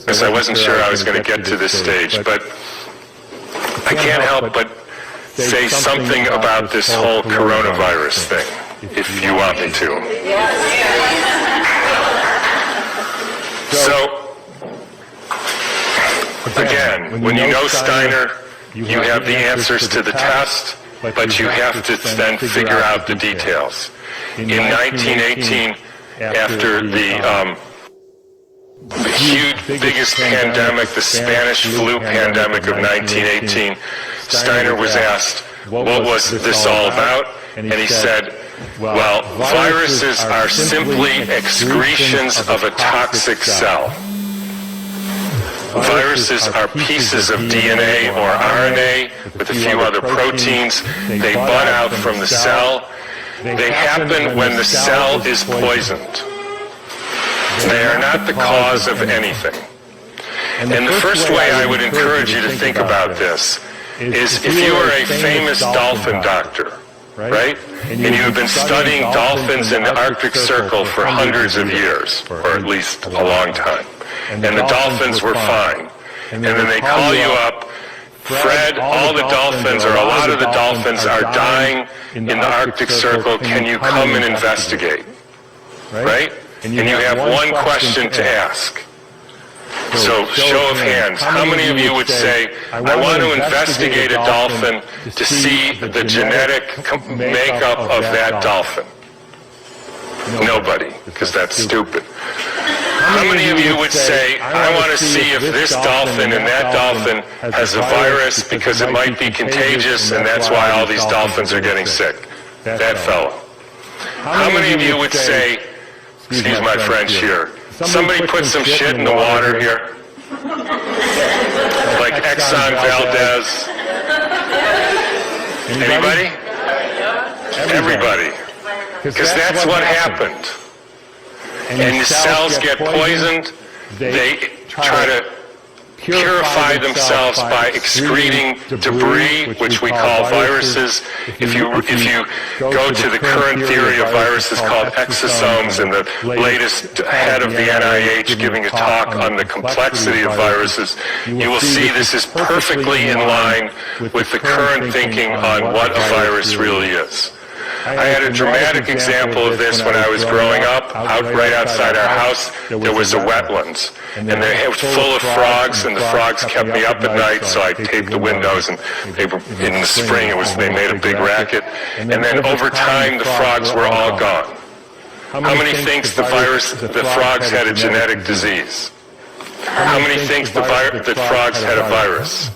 because I wasn't sure I was going to get to this stage, but I can't help but say something about this whole coronavirus thing, if you want me to. So, again, when you know Steiner, you have the answers to the test, but you have to then figure out the details. In 1918, after the biggest pandemic, the Spanish flu pandemic of 1918, Steiner was asked, what was this all about? And he said, well, viruses are simply excretions of a toxic cell. Viruses are pieces of DNA or RNA with a few other proteins. They bud out from the cell. They happen when the cell is poisoned. They are not the cause of anything. And the first way I would encourage you to think about this is if you are a famous dolphin doctor, right? And you have been studying dolphins in the Arctic Circle for hundreds of years, or at least a long time. And the dolphins were fine. And then they call you up, Fred, all the dolphins, or a lot of the dolphins are dying in the Arctic Circle. Can you come and investigate? Right? And you have one question to ask. So, show of hands, how many of you would say, I want to investigate a dolphin to see the genetic makeup of that dolphin? Nobody, because that's stupid. How many of you would say, I want to see if this dolphin and that dolphin has a virus because it might be contagious and that's why all these dolphins are getting sick? That fellow. How many of you would say, excuse my French here, somebody put some shit in the water here? Like Exxon Valdez? Anybody? Everybody. Because that's what happened. And the cells get poisoned, they try to purify themselves by excreting debris, which we call viruses. If you go to the current theory of viruses called exosomes, and the latest head of the NIH giving a talk on the complexity of viruses, you will see this is perfectly in line with the current thinking on what a virus really is. I had a dramatic example of this when I was growing up. Right outside our house, there was a wetlands, and it was full of frogs, and the frogs kept me up at night, so I taped the windows, and in the spring they made a big racket, and then over time the frogs were all gone. How many thinks the frogs had a genetic disease? How many thinks the frogs had a virus?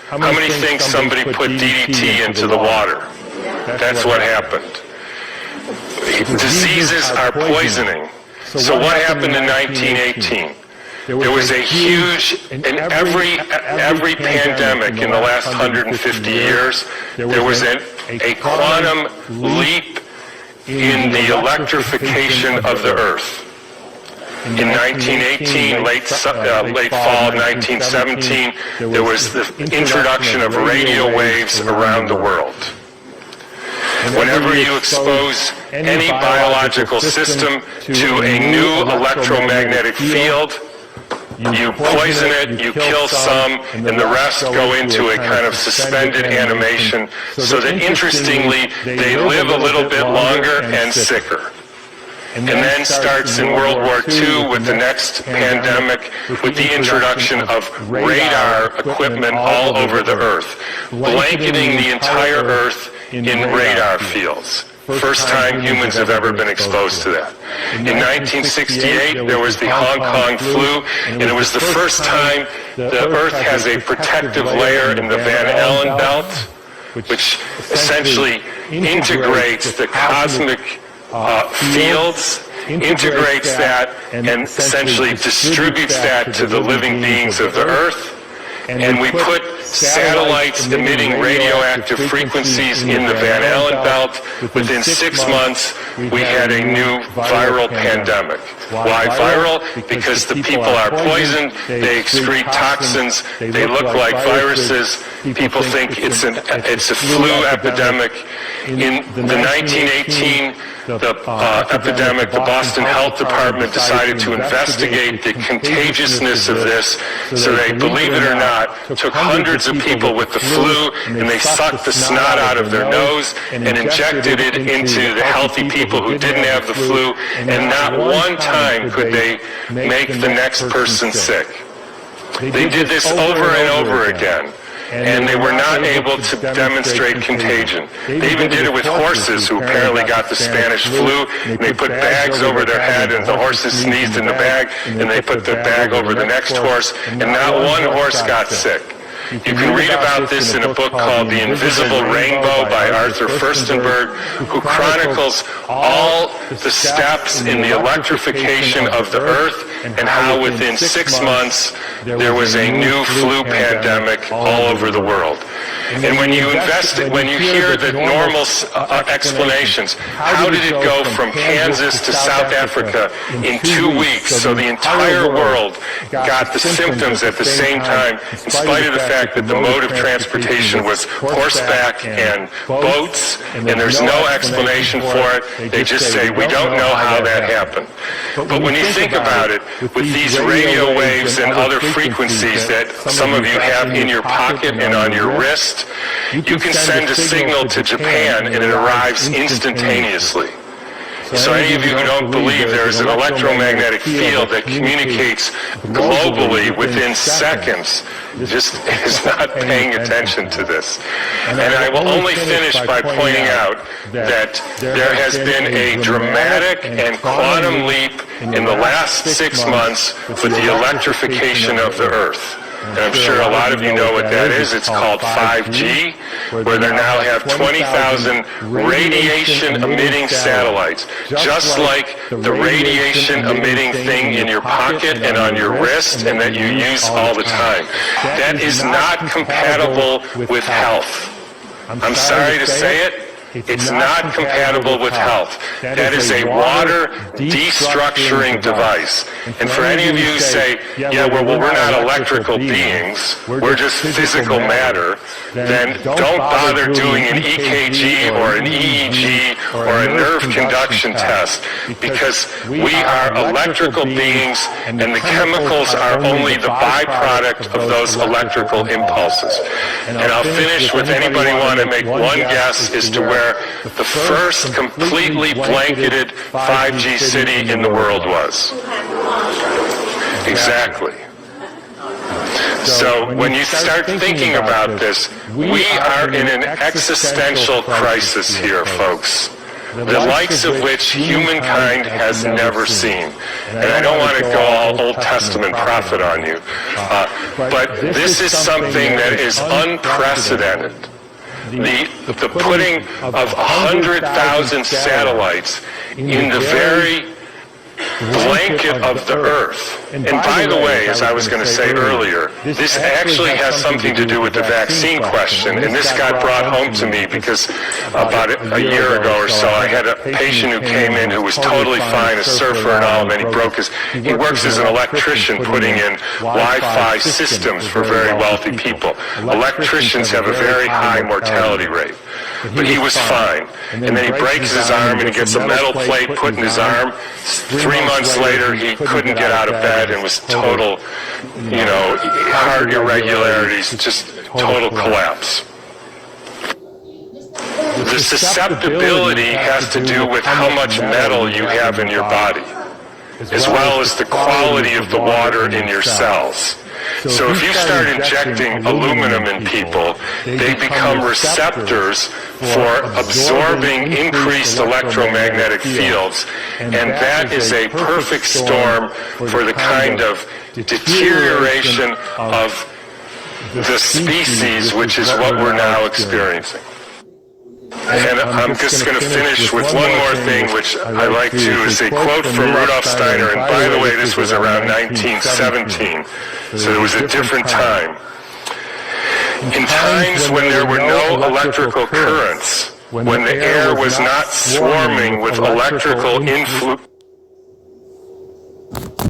How many think somebody put DDT into the water? That's what happened. Diseases are poisoning. So what happened in 1918? There was a huge, in every pandemic in the last 150 years, there was a quantum leap in the electrification of the Earth. In 1918, late fall of 1917, there was the introduction of radio waves around the world. Whenever you expose any biological system to a new electromagnetic field, you poison it, you kill some, and the rest go into a kind of suspended animation, so that interestingly, they live a little bit longer and sicker. And then starts in World War II with the next pandemic, with the introduction of radar equipment all over the Earth, blanketing the entire Earth in radar fields. First time humans have ever been exposed to that. In 1968, there was the Hong Kong flu, and it was the first time the Earth has a protective layer in the Van Allen belt, which essentially integrates the cosmic fields, integrates that, and essentially distributes that to the living beings of the Earth. And we put satellites emitting radioactive frequencies in the Van Allen belt. Within 6 months, we had a new viral pandemic. Why viral? Because the people are poisoned, they excrete toxins, they look like viruses. People think it's a flu epidemic. In the 1918 epidemic, the Boston Health Department decided to investigate the contagiousness of this, so they, believe it or not, took hundreds of people with the flu and they sucked the snot out of their nose and injected it into the healthy people who didn't have the flu, and not one time could they make the next person sick. They did this over and over again, and they were not able to demonstrate contagion. They even did it with horses who apparently got the Spanish flu, and they put bags over their head, and the horses sneezed in the bag, and they put the bag over the next horse, and not one horse got sick. You can read about this in a book called The Invisible Rainbow by Arthur Furstenberg, who chronicles all the steps in the electrification of the Earth and how within 6 months there was a new flu pandemic all over the world. And when you hear the normal explanations, how did it go from Kansas to South Africa in 2 weeks, so the entire world got the symptoms at the same time, in spite of the fact that the mode of transportation was horseback and boats, and there's no explanation for it. They just say, we don't know how that happened. But when you think about it, with these radio waves and other frequencies that some of you have in your pocket and on your wrist, you can send a signal to Japan and it arrives instantaneously. So any of you who don't believe there is an electromagnetic field that communicates globally within seconds just is not paying attention to this. And I will only finish by pointing out that there has been a dramatic and quantum leap in the last 6 months with the electrification of the Earth. And I'm sure a lot of you know what that is. It's called 5G, where they now have 20,000 radiation-emitting satellites, just like the radiation-emitting thing in your pocket and on your wrist and that you use all the time. That is not compatible with health. I'm sorry to say it. It's not compatible with health. That is a water destructuring device. And for any of you who say, yeah, well, we're not electrical beings, we're just physical matter, then don't bother doing an EKG or an EEG or a nerve conduction test, because we are electrical beings and the chemicals are only the byproduct of those electrical impulses. And I'll finish with anybody want to make one guess as to where the first completely blanketed 5G city in the world was. Exactly. So when you start thinking about this, we are in an existential crisis here, folks, the likes of which humankind has never seen. And I don't want to go all Old Testament prophet on you, but this is something that is unprecedented. The putting of 100,000 satellites in the very blanket of the Earth. And by the way, as I was going to say earlier, this actually has something to do with the vaccine question, and this got brought home to me because about a year ago or so, I had a patient who came in who was totally fine, a surfer and all, and then he works as an electrician putting in Wi-Fi systems for very wealthy people. Electricians have a very high mortality rate. But he was fine. And then he breaks his arm and he gets a metal plate put in his arm. 3 months later, he couldn't get out of bed and was total, heart irregularities, just total collapse. The susceptibility has to do with how much metal you have in your body, as well as the quality of the water in your cells. So if you start injecting aluminum in people, they become receptors for absorbing increased electromagnetic fields, and that is a perfect storm for the kind of deterioration of the species, which is what we're now experiencing. And I'm just going to finish with one more thing, which I like to, is a quote from Rudolf Steiner, and by the way, this was around 1917, so it was a different time. In times when there were no electrical currents, when the air was not swarming with electrical influence,